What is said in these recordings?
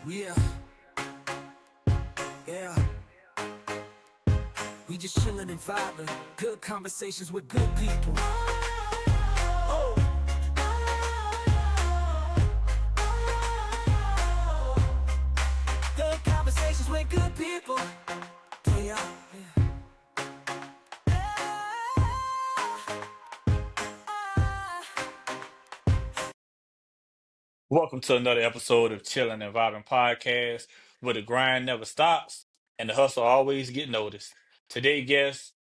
Yeah, yeah. We just chillin' and vibing. Good conversations with good people. Oh. Good conversations with good people. Yeah. Welcome to another episode of Chillin' and Vibing Podcast, where the grind never stops and the hustle always get noticed. Today's guest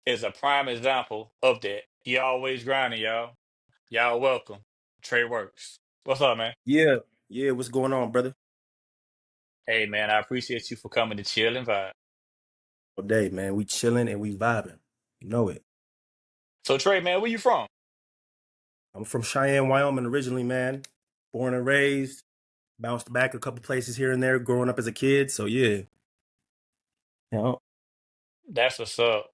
is a prime example of that. He always grinding, y'all. Y'all welcome, Trey Wrks. What's up, man? Yeah, yeah, what's going on, brother? Hey, man, I appreciate you for coming to Chill and Vibe. All day, man. We chilling and we vibing. You know it. So, Trey, man, where you from? I'm from Cheyenne, Wyoming originally, man. Born and raised, bounced back a couple places here and there growing up as a kid. So yeah. Yeah. That's what's up.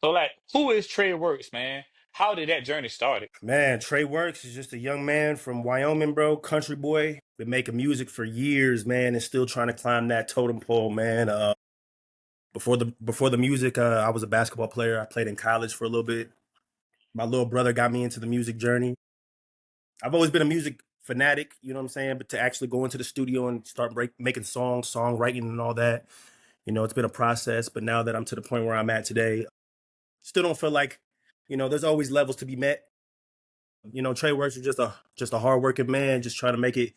So, like, who is Trey Wrks, man? How did that journey started? Man, Trey Wrks is just a young man from Wyoming, bro. Country boy. Been making music for years, man, and still trying to climb that totem pole, man. Before the music, I was a basketball player. I played in college for a little bit. My little brother got me into the music journey. I've always been a music fanatic, you know what I'm saying? But to actually go into the studio and start making songs, songwriting, and all that, it's been a process. But now that I'm to the point where I'm at today, still don't feel like, there's always levels to be met. Trey Wrks is just a hardworking man, just trying to make it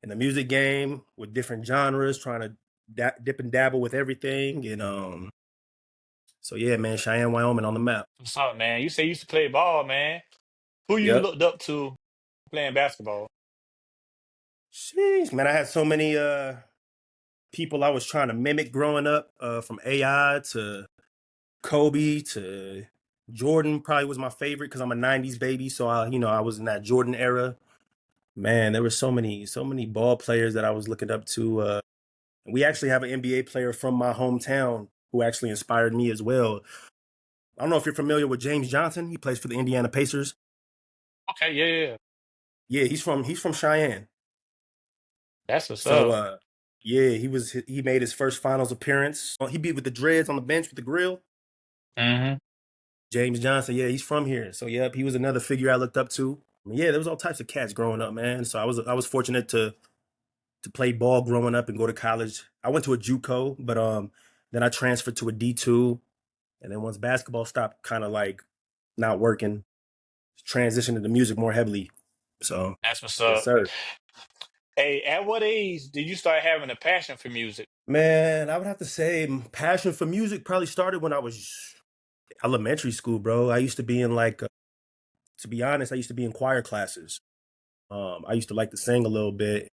in the music game with different genres, trying to dip and dabble with everything. And so yeah, man, Cheyenne, Wyoming on the map. What's up, man? You say you used to play ball, man. Who you Yep. looked up to playing basketball? Jeez, man, I had so many people I was trying to mimic growing up, from AI to Kobe to Jordan. Probably was my favorite because I'm a '90s baby, so I was in that Jordan era. Man, there were so many ball players that I was looking up to. We actually have an NBA player from my hometown who actually inspired me as well. I don't know if you're familiar with James Johnson. He plays for the Indiana Pacers. Okay, yeah. Yeah, he's from Cheyenne. That's what's So up. yeah, he made his first finals appearance. He beat with the dreads on the bench with the grill. Hmm. James Johnson, yeah, he's from here. So yep, he was another figure I looked up to. Yeah, there was all types of cats growing up, man. So I was fortunate to play ball growing up and go to college. I went to a JUCO, but then I transferred to a D2, and then once basketball stopped kind of like not working, transitioned into music more heavily. So, That's what's yes, up. sir. Hey, at what age did you start having a passion for music? Man, I would have to say passion for music probably started when I was elementary school, bro. I used to be in like, to be honest, I used to be in choir classes. I used to like to sing a little bit.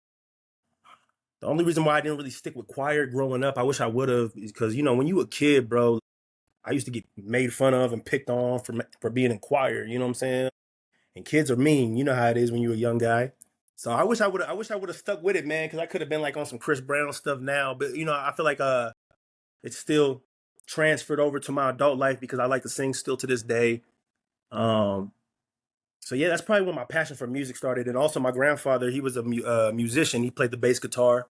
The only reason why I didn't really stick with choir growing up, I wish I would have, is because when you a kid, bro, I used to get made fun of and picked on for being in choir. You know what I'm saying? And kids are mean. You know how it is when you're a young guy. So I wish I would have stuck with it, man, because I could have been like on some Chris Brown stuff now. But I feel like it's still transferred over to my adult life because I like to sing still to this day. Um, so yeah, that's probably when my passion for music started. And also my grandfather, he was a musician. He played the bass guitar.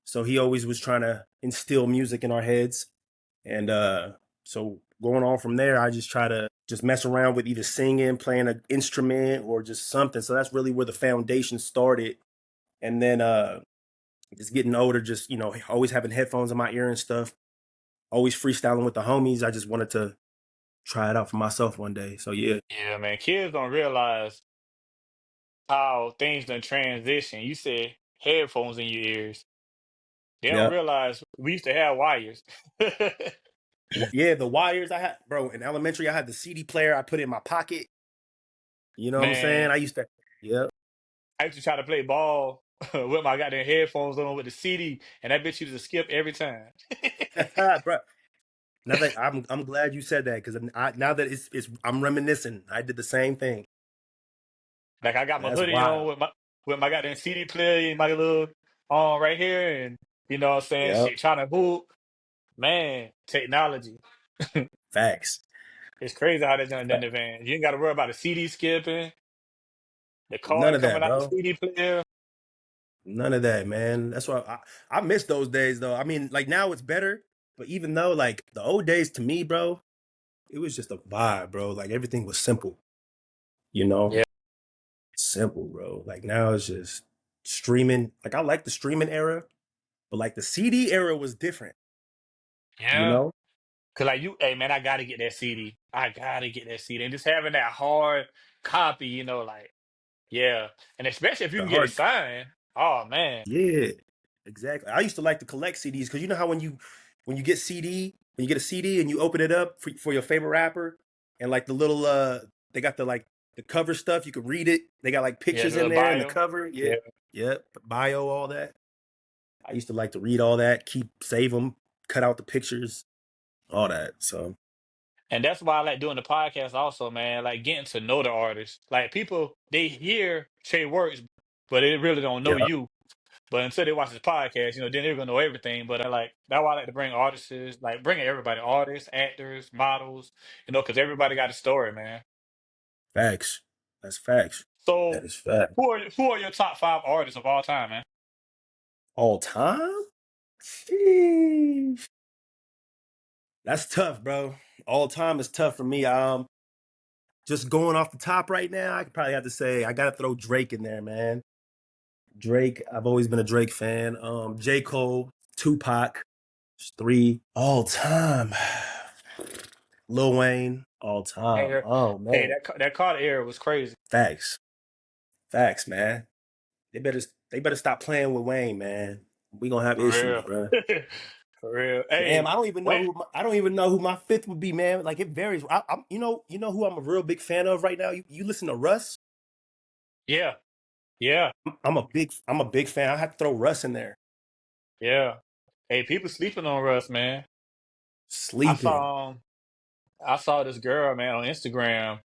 So he always was trying to instill music in our heads. And so going on from there, I just try to just mess around with either singing, playing an instrument, or just something. So that's really where the foundation started. And then just getting older, just always having headphones in my ear and stuff, always freestyling with the homies. I just wanted to try it out for myself one day. So yeah. Yeah, man. Kids don't realize how things done transition. You said headphones in your ears. They don't Yeah. realize we used to have wires. Yeah, the wires I had, bro, in elementary, I had the CD player I put in my pocket. You know what I'm saying? Man, I used to, yeah. I used to try to play ball with my goddamn headphones on with the CD, and that bitch used to skip every time. Bro, now that I'm glad you said that because now that it's I'm reminiscing. I did the same thing. Like I got my That's hoodie on wild. with my goddamn CD player and my little right here, and you know what I'm saying, Yep. shit, trying to hoop. Man, technology. Facts. It's crazy how they done in advance. You ain't got to worry about the CD skipping, the None card of that, coming out the bro. CD player. None of that, man. That's why I miss those days though. I mean, like now it's better, but even though like the old days to me, bro, it was just a vibe, bro. Like everything was simple, you know? Yeah. Simple, bro. Like now it's just streaming. Like I like the streaming era, but like the CD era was different, you Yeah. know? Cause like hey man, I gotta get that CD. I gotta get that CD. And just having that hard copy, like, yeah. And especially if you The can get it hard signed. Oh man. Yeah, exactly. I used to like to collect CDs because you know how when you get when you get a CD and you open it up for your favorite rapper and like the little they got the cover stuff, you can read it. They got like Yeah, pictures the in there in the bio. cover. Yeah. Yeah. Yep. Bio, all that. I used to like to read all that, save them, cut out the pictures, all that. So And that's why I like doing the podcast also, man. Like getting to know the artist. Like people, they hear Trey Works, but they really don't know yeah, you. But until they watch this podcast, then they're gonna know everything. But I like that's why I like to bring artists, like bringing everybody, artists, actors, models, because everybody got a story, man. facts. That's facts. That So is fact. who are your top five artists of all time, man? All time? Sheesh. That's tough, bro. All time is tough for me. Just going off the top right now, I could probably have to say I gotta throw Drake in there, man. Drake, I've always been a Drake fan. J. Cole, Tupac, three all time. Lil Wayne, all time. Hey, Oh hey, man. that Carter era was crazy. Facts. Facts, man. They better they better stop playing with Wayne, man. We gonna have For issues, real. bro. For real. Damn, Hey, wait. I don't even know who my fifth would be, man. Like it varies. I'm you know who I'm a real big fan of right now. You listen to Russ. Yeah, yeah, I'm a big fan. I have to throw Russ in there. yeah. Hey, people sleeping on Russ, man. I Sleeping. saw I saw this girl, man, on Instagram.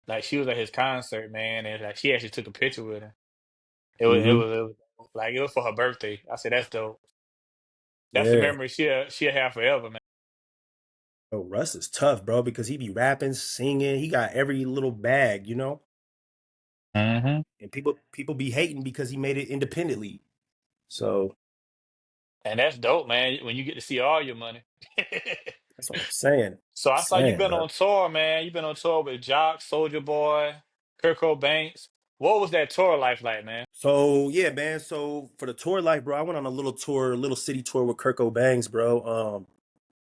Like she was at his concert, man, and like she actually took a picture with him. Hmm. It was like it was for her birthday. I said that's dope. That's the Yeah. memory she'll have forever, man. Oh, Russ is tough, bro, because he be rapping, singing. He got every little bag, you know? Hmm. And people be hating because he made it independently. So And that's dope, man. When you get to see all your money. that's what I'm saying. So I saw you Saying, been bro. on tour, man. You've been on tour with Jock, Soldier Boy, Kurt Banks. What was that tour life like, man? So yeah, man. So for the tour life, bro, I went on a little tour, a little city tour with Kirko Bangs, bro.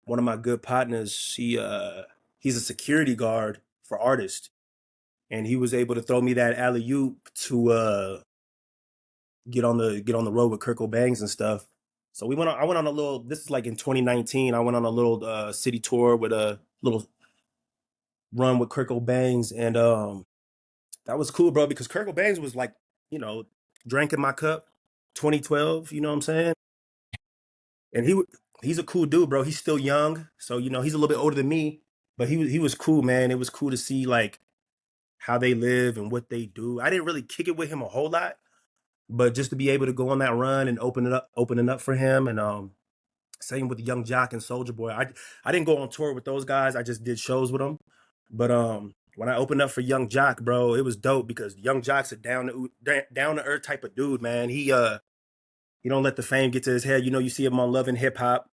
One of my good partners, he's a security guard for artists. And he was able to throw me that alley oop to get on the road with Kirko Bangs and stuff. So I went on a little, this is like in 2019. I went on a little city tour with a little run with Kirko Bangs, and that was cool, bro, because Kirko Bangs was like, you know, drank in my cup 2012, you know what I'm saying? And he's a cool dude, bro. He's still young. So, he's a little bit older than me, but he was cool, man. It was cool to see like how they live and what they do. I didn't really kick it with him a whole lot, but just to be able to go on that run and opening up for him, and same with Young Jock and Soldier Boy. I didn't go on tour with those guys. I just did shows with them. But when I opened up for Young Jock, bro, it was dope because Young Jock's a down to earth type of dude, man. He don't let the fame get to his head. You see him on Love and Hip Hop.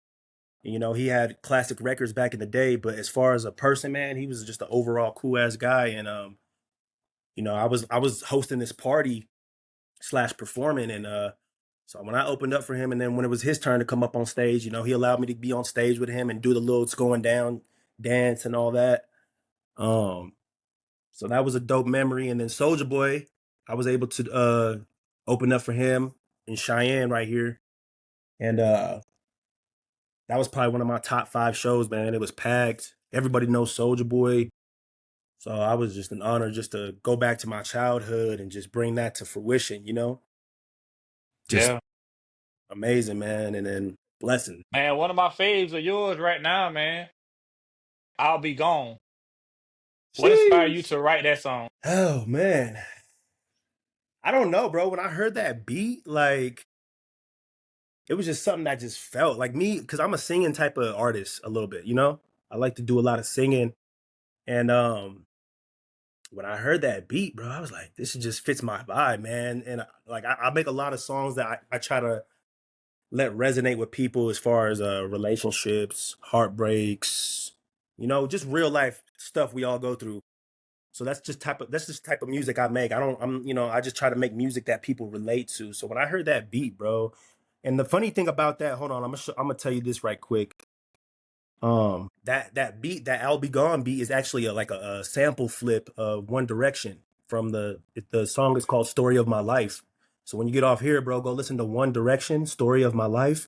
He had classic records back in the day, but as far as a person, man, he was just an overall cool ass guy. And I was hosting this party slash performing, and so when I opened up for him, and then when it was his turn to come up on stage, he allowed me to be on stage with him and do the little "It's Going Down" dance and all that. Um, so that was a dope memory. And then Soldier Boy, I was able to open up for him in Cheyenne right here, and that was probably one of my top 5 shows, man. It was packed. Everybody knows Soldier Boy. So I was just an honor just to go back to my childhood and just bring that to fruition. Just Yeah. amazing, man. And then blessing. Man, one of my faves of yours right now, man. I'll Be Gone. What inspired you Sheesh. to write that song? Oh man. I don't know, bro. When I heard that beat, like it was just something that just felt like me, because I'm a singing type of artist a little bit. I like to do a lot of singing. And when I heard that beat, bro, I was like, this just fits my vibe, man. And like I make a lot of songs that I try to let resonate with people as far as relationships, heartbreaks, just real life stuff we all go through. So that's just type of music I make. I just try to make music that people relate to. So when I heard that beat, bro, and the funny thing about that, hold on, I'm gonna tell you this right quick. That beat, that I'll Be Gone beat is actually a sample flip of One Direction from the song is called Story of My Life. So when you get off here, bro, go listen to One Direction, Story of My Life,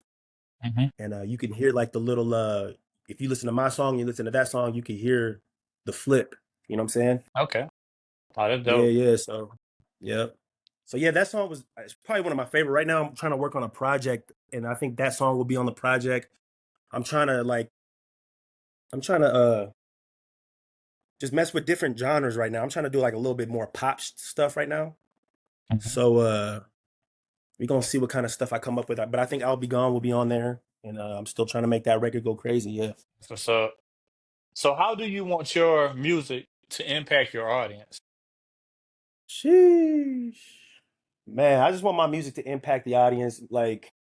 Hmm. and you can hear like the little if you listen to my song, you listen to that song, you can hear the flip. You know what I'm saying? Okay. Oh, that's Yeah, dope. yeah. So, yeah. So yeah, that song was it's probably one of my favorite. Right now, I'm trying to work on a project, and I think that song will be on the project. I'm trying to like, I'm trying to just mess with different genres right now. I'm trying to do like a little bit more pop stuff right now. Hmm. So we're gonna see what kind of stuff I come up with. But I think I'll Be Gone will be on there, and I'm still trying to make that record go crazy. Yeah. So, so how do you want your music to impact your audience? Sheesh. Man, I just want my music to impact the audience, like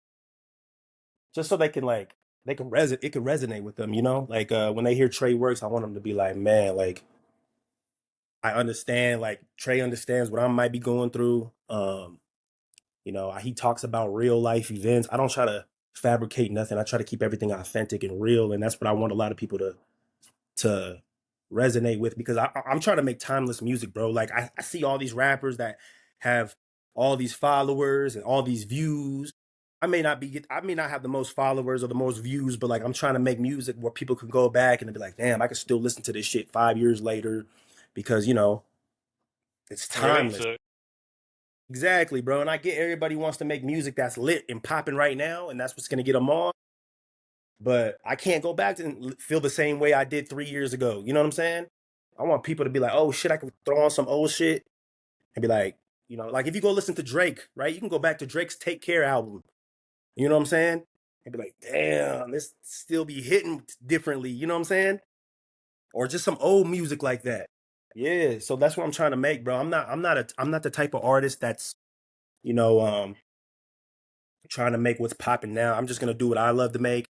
just so they can resonate. It can resonate with them, Like when they hear Trey Works, I want them to be like, man, like I understand. Like Trey understands what I might be going through. He talks about real life events. I don't try to fabricate nothing. I try to keep everything authentic and real, and that's what I want a lot of people to resonate with because I'm trying to make timeless music, bro. Like I see all these rappers that have all these followers and all these views. I may not have the most followers or the most views, but like I'm trying to make music where people can go back and be like, damn, I can still listen to this shit 5 years later because it's Relate timeless. to it. Exactly, bro. And I get everybody wants to make music that's lit and popping right now, and that's what's gonna get them on. But I can't go back and feel the same way I did 3 years ago. You know what I'm saying? I want people to be like, oh shit, I can throw on some old shit and be like, like if you go listen to Drake, right? You can go back to Drake's Take Care album. You know what I'm saying? And be like, damn, this still be hitting differently. You know what I'm saying? Or just some old music like that. Yeah. So that's what I'm trying to make, bro. I'm not the type of artist that's, you know, um, trying to make what's popping now. I'm just gonna do what I love to make,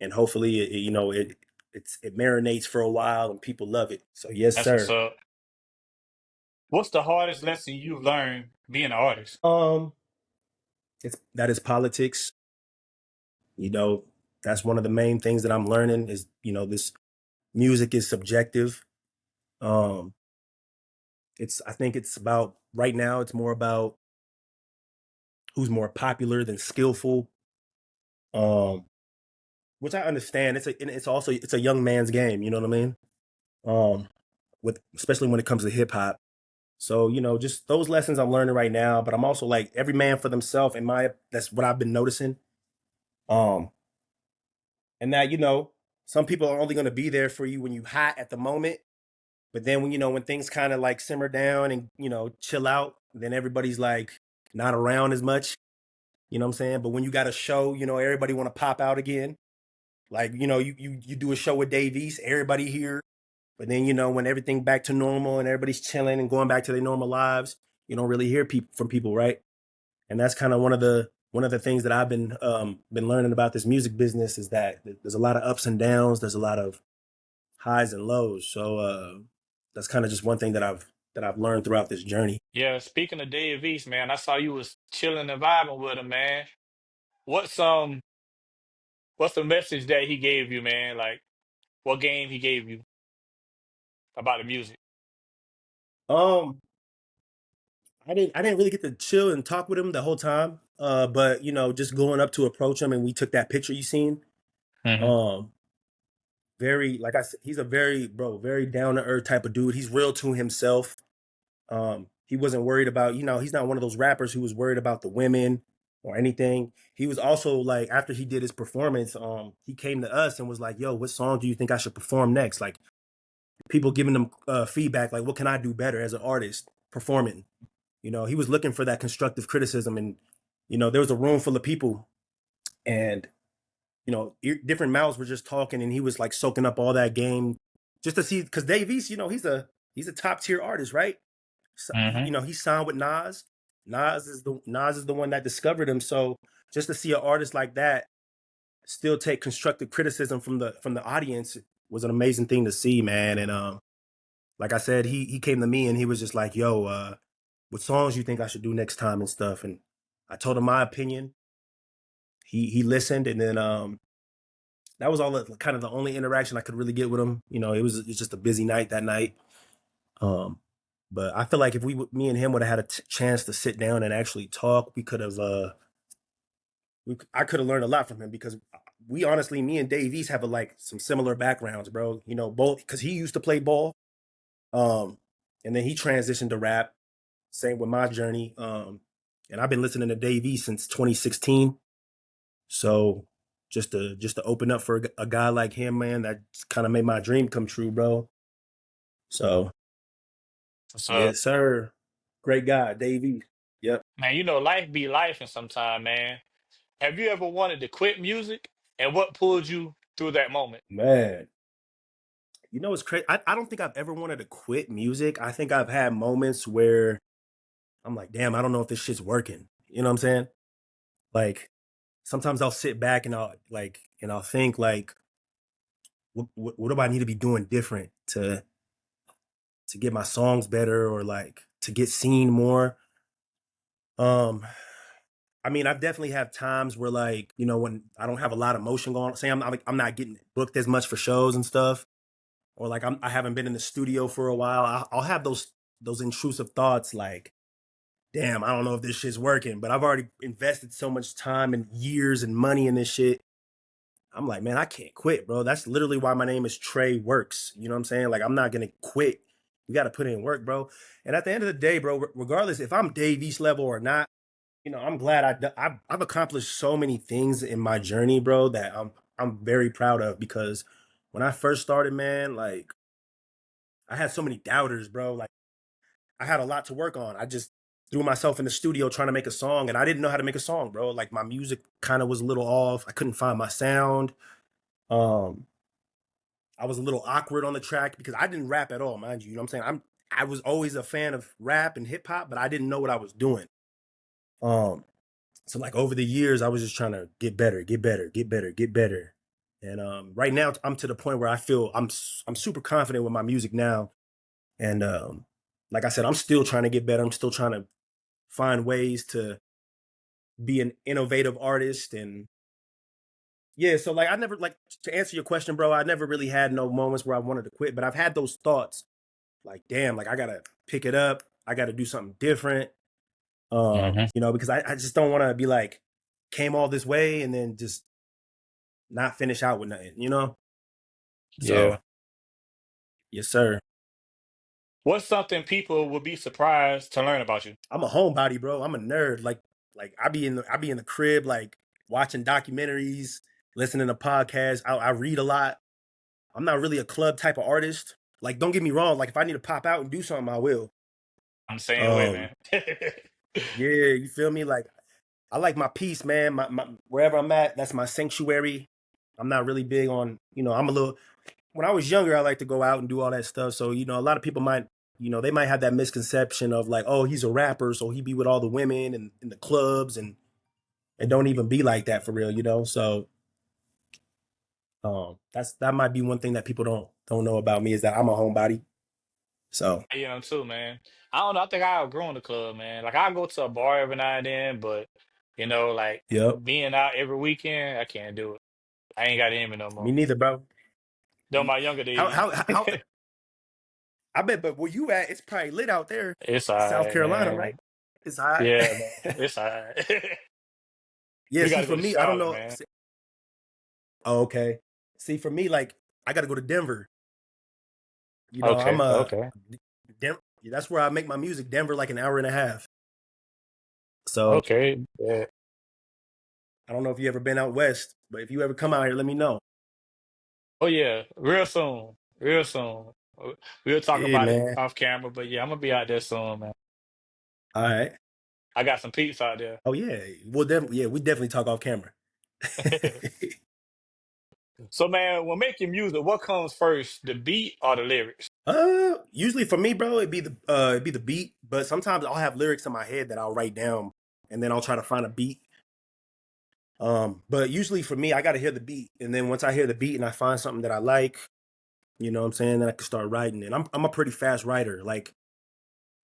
and hopefully, it marinates for a while and people love it. So yes, That's what's sir. up. What's the hardest lesson you've learned being an artist? Um, that is politics. You know, that's one of the main things that I'm learning is this music is subjective. Um, I think it's about right now. It's more about who's more popular than skillful. Um, which I understand. It's a young man's game. You know what I mean? Um, with especially when it comes to hip hop. So, just those lessons I'm learning right now, but I'm also like every man for themselves that's what I've been noticing. Um, and that, some people are only going to be there for you when you hot at the moment, but then when things kind of like simmer down and, chill out, then everybody's like not around as much, you know what I'm saying? But when you got a show, everybody want to pop out again. Like, you do a show with Dave East, everybody here. But then, when everything back to normal and everybody's chilling and going back to their normal lives, you don't really hear from people, right? And that's kind of one of the things that I've been learning about this music business is that there's a lot of ups and downs, there's a lot of highs and lows. So that's kind of just one thing that I've learned throughout this journey. Yeah, speaking of Dave East, man, I saw you was chilling and vibing with him, man. What's um what's the message that he gave you, man? Like what game he gave you about the music? Um, I didn't really get to chill and talk with him the whole time. But just going up to approach him and we took that picture you seen. Hmm. Um, very like I said, he's a very down to earth type of dude. He's real to himself. He wasn't worried about, he's not one of those rappers who was worried about the women or anything. He was also like, after he did his performance, he came to us and was like, yo, what song do you think I should perform next? Like people giving him feedback, like, what can I do better as an artist performing? He was looking for that constructive criticism. And, there was a room full of people and, different mouths were just talking and he was like soaking up all that game just to see, because Dave East, he's a He's a top tier artist, right? So, Hmm. he signed with Nas. Nas is the one that discovered him. So just to see an artist like that still take constructive criticism from the audience was an amazing thing to see, man. And like I said, he came to me and he was just like, "Yo, what songs you think I should do next time and stuff?" And I told him my opinion. He listened, and then that was kind of the only interaction I could really get with him. It was just a busy night that night. Um, but I feel like if me and him would have had a chance to sit down and actually talk, we could have. I could have learned a lot from him because we honestly, me and Dave East have like some similar backgrounds, bro. Both because he used to play ball, um, and then he transitioned to rap. Same with my journey, and I've been listening to Dave East since 2016. So just to open up for a guy like him, man, that kind of made my dream come true, bro. So So, yes, sir. Great guy, Dave East. Yep, man, life be life, and sometime, man. Have you ever wanted to quit music, and what pulled you through that moment? man. It's crazy. I don't think I've ever wanted to quit music. I think I've had moments where I'm like, damn, I don't know if this shit's working. You know what I'm saying? Like sometimes I'll sit back and I'll think like, what do I need to be doing different to get my songs better or like to get seen more? Um, I mean, I've definitely have times where like, when I don't have a lot of motion going on, say I'm not getting booked as much for shows and stuff, or like I haven't been in the studio for a while. I'll have those intrusive thoughts like, damn, I don't know if this shit's working, but I've already invested so much time and years and money in this shit. I'm like, man, I can't quit, bro. That's literally why my name is Trey Wrks. You know what I'm saying? Like, I'm not gonna quit. You got to put in work, bro. And at the end of the day, bro, regardless if I'm Dave East level or not, I'm glad I've accomplished so many things in my journey, bro, that I'm very proud of because when I first started, man, like I had so many doubters, bro. Like I had a lot to work on. I just threw myself in the studio trying to make a song and I didn't know how to make a song, bro. Like my music kind of was a little off. I couldn't find my sound. Um, I was a little awkward on the track because I didn't rap at all, mind you. You know what I'm saying? I was always a fan of rap and hip hop, but I didn't know what I was doing. Um, so like over the years, I was just trying to get better, get better, get better, get better. And right now, I'm to the point where I feel I'm super confident with my music now. And like I said, I'm still trying to get better. I'm still trying to find ways to be an innovative artist. And yeah, so like I never like to answer your question, bro. I never really had no moments where I wanted to quit, but I've had those thoughts like, damn, like I gotta pick it up. I gotta do something different. Hmm. Because I just don't want to be like came all this way and then just not finish out with nothing. So Yeah. yes, sir. What's something people would be surprised to learn about you? I'm a homebody, bro. I'm a nerd. Like I be in the crib, like watching documentaries, listening to podcasts. I read a lot. I'm not really a club type of artist. Like, don't get me wrong. Like, if I need to pop out and do something, I will. I'm the same way, Um, man. yeah, you feel me? Like, I like my peace, man. My wherever I'm at, that's my sanctuary. I'm not really big on, I'm a little. When I was younger, I like to go out and do all that stuff. So, a lot of people might, they might have that misconception of like, oh, he's a rapper, so he be with all the women and in the clubs, and it don't even be like that for real. So, that might be one thing that people don't know about me is that I'm a homebody. So, I am too, man. I don't know. I think I outgrown the club, man. Like I go to a bar every now and then, but like yep. being out every weekend, I can't do it. I ain't got it in me no Me more. neither, bro. Though my younger How days, how how I bet, but where you at, it's probably lit out there. it's South alright, Carolina, man. right? It's hot. Yeah, man. It's alright. Yeah, We see gotta go for to me, I don't Charlotte, know. man. Oh, okay. See for me, like I gotta go to Denver. I'm Okay, a okay, that's where I make my music. Denver, like an hour and a half. So okay. Yeah. I don't know if you ever been out west, but if you ever come out here, let me know. Oh yeah, real soon, real soon. We'll talk Yeah, about it man. off camera, but yeah, I'm gonna be out there soon, man. All right. I got some peeps out there. Oh yeah. We definitely talk off camera. So man, when making music, what comes first, the beat or the lyrics? Usually for me, bro, it'd be the beat, but sometimes I'll have lyrics in my head that I'll write down and then I'll try to find a beat. But usually for me, I gotta hear the beat. And then once I hear the beat and I find something that I like, you know what I'm saying, then I can start writing. And I'm a pretty fast writer. Like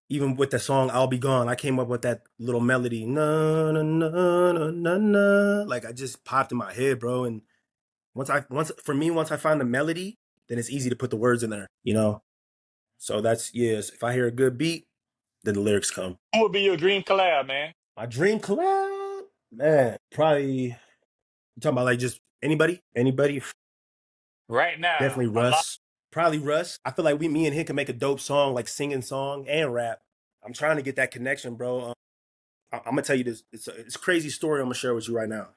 even with the song I'll Be Gone, I came up with that little melody, na na na na na na. Like I just popped in my head, bro. And once I find the melody, then it's easy to put the words in there, you know? So that's yes. If I hear a good beat, then the lyrics come. Who would be your dream collab, man? My dream collab, man, probably you talking about like just anybody. Right now, Definitely a lot. Russ. Probably Russ. I feel like me and him can make a dope song, like singing song and rap. I'm trying to get that connection, bro. I'm gonna tell you this. It's a crazy story. I'm gonna share with you right now.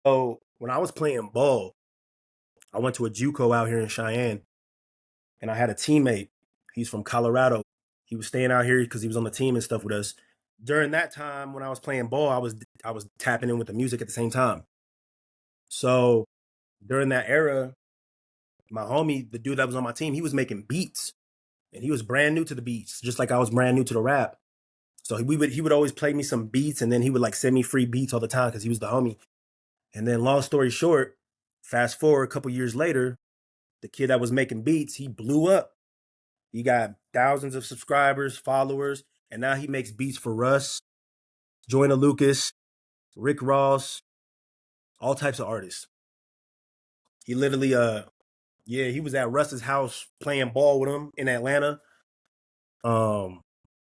So when I was playing ball, I went to a JUCO out here in Cheyenne, and I had a teammate. He's from Colorado. He was staying out here because he was on the team and stuff with us. During that time, when I was playing ball, I was tapping in with the music at the same time. So during that era, my homie, the dude that was on my team, he was making beats, and he was brand new to the beats, just like I was brand new to the rap. So he would always play me some beats, and then he would like send me free beats all the time because he was the homie. And then long story short, fast forward a couple years later, the kid that was making beats, he blew up. He got thousands of subscribers, followers, and now he makes beats for Russ, Joyner Lucas, Rick Ross, all types of artists. He literally yeah, he was at Russ's house playing ball with him in Atlanta. Um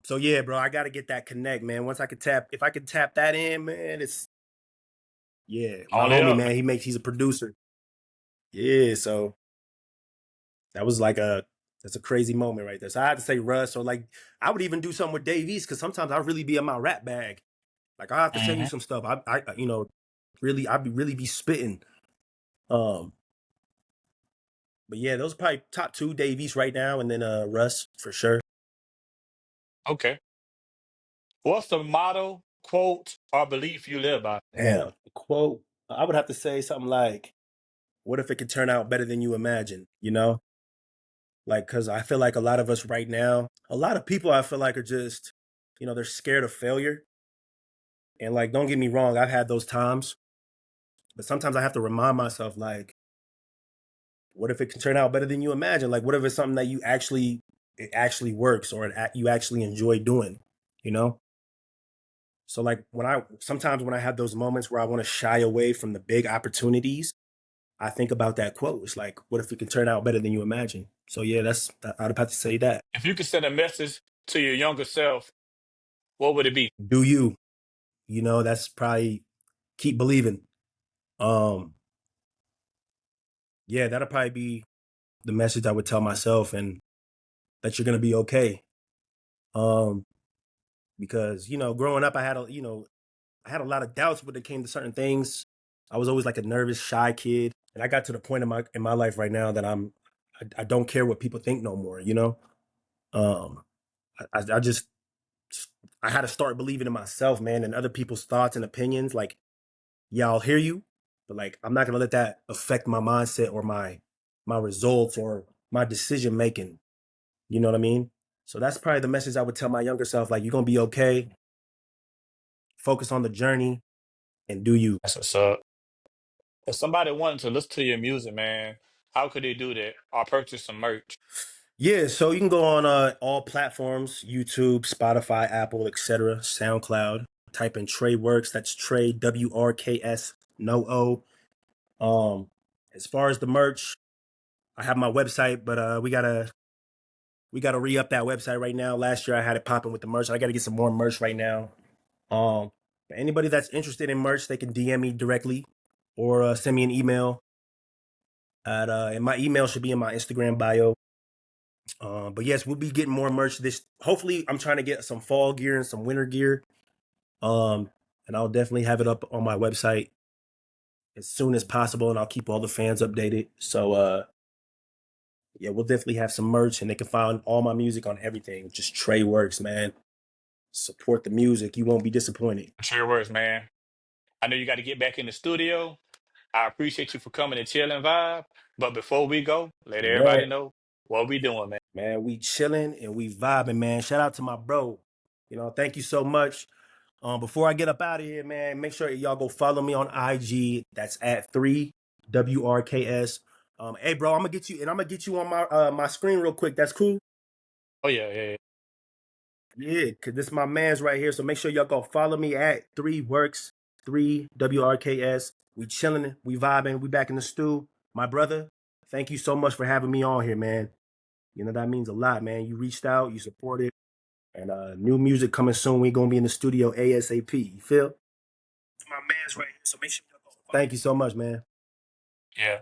so yeah, bro, I gotta get that connect, man. Once I could tap, if I could tap that in, man, it's yeah. My Only homie, up, man. man, he's a producer. Yeah, so that was like that's a crazy moment right there. So I had to say Russ, or like I would even do something with Dave East because sometimes I really be in my rap bag. Like I have to send you Hmm. some stuff. You know, really, I be really be spitting. Um, but yeah, those are probably top two, Dave East right now, and then Russ for sure. Okay. What's the motto, quote, or belief you live by? Damn, quote. I would have to say something like, "What if it could turn out better than you imagine?" You know, like because I feel like a lot of us right now, a lot of people I feel like are just, you know, they're scared of failure. And like, don't get me wrong, I've had those times, but sometimes I have to remind myself, like, what if it can turn out better than you imagine? Like, what if it's something that it actually works, or you actually enjoy doing, you know? So like sometimes when I have those moments where I want to shy away from the big opportunities, I think about that quote. It's like, what if it can turn out better than you imagine? So yeah, I'd have to say that. If you could send a message to your younger self, what would it be? Do you, you know, that's probably keep believing. Um, yeah, that'll probably be the message I would tell myself, and that you're gonna be okay. Um, because you know, growing up, I had a lot of doubts when it came to certain things. I was always like a nervous, shy kid, and I got to the point in my life right now that I don't care what people think no more. You know, um, I just I had to start believing in myself, man, and other people's thoughts and opinions. Like, yeah, I'll hear you, but like I'm not gonna let that affect my mindset or my results or my decision making. You know what I mean? So that's probably the message I would tell my younger self. Like, you're gonna be okay. Focus on the journey and do you. That's what's up. If somebody wanted to listen to your music, man, how could they do that? Or purchase some merch? Yeah, so you can go on all platforms: YouTube, Spotify, Apple, etc., SoundCloud. Type in Trey Works. That's Trey WRKS, no O. As far as the merch, I have my website, but we gotta re up that website right now. Last year I had it popping with the merch. I got to get some more merch right now. But anybody that's interested in merch, they can DM me directly or send me an email and my email should be in my Instagram bio. But yes, we'll be getting more merch this. Hopefully, I'm trying to get some fall gear and some winter gear. Um, and I'll definitely have it up on my website as soon as possible, and I'll keep all the fans updated. So, yeah, we'll definitely have some merch, and they can find all my music on everything. Just Trey Works, man. Support the music; you won't be disappointed. Share your words, man. I know you got to get back in the studio. I appreciate you for coming to chill and vibe. But before we go, let Yeah, everybody know What we doing, man? Man, we chilling and we vibing, man. Shout out to my bro. Thank you so much. Before I get up out of here, man, make sure y'all go follow me on IG. That's at 3WRKS. Hey, bro, I'm gonna get you on my screen real quick. That's cool. Oh yeah, yeah, yeah. Yeah, cause this is my man's right here. So make sure y'all go follow me at 3Wrks, 3WRKS. We chilling, we vibing, we back in the stew. My brother, thank you so much for having me on here, man. That means a lot, man. You reached out, you supported, and new music coming soon. We gonna be in the studio ASAP. You feel? My man's right here, so make sure y'all go. Thank you so much, man. Yeah.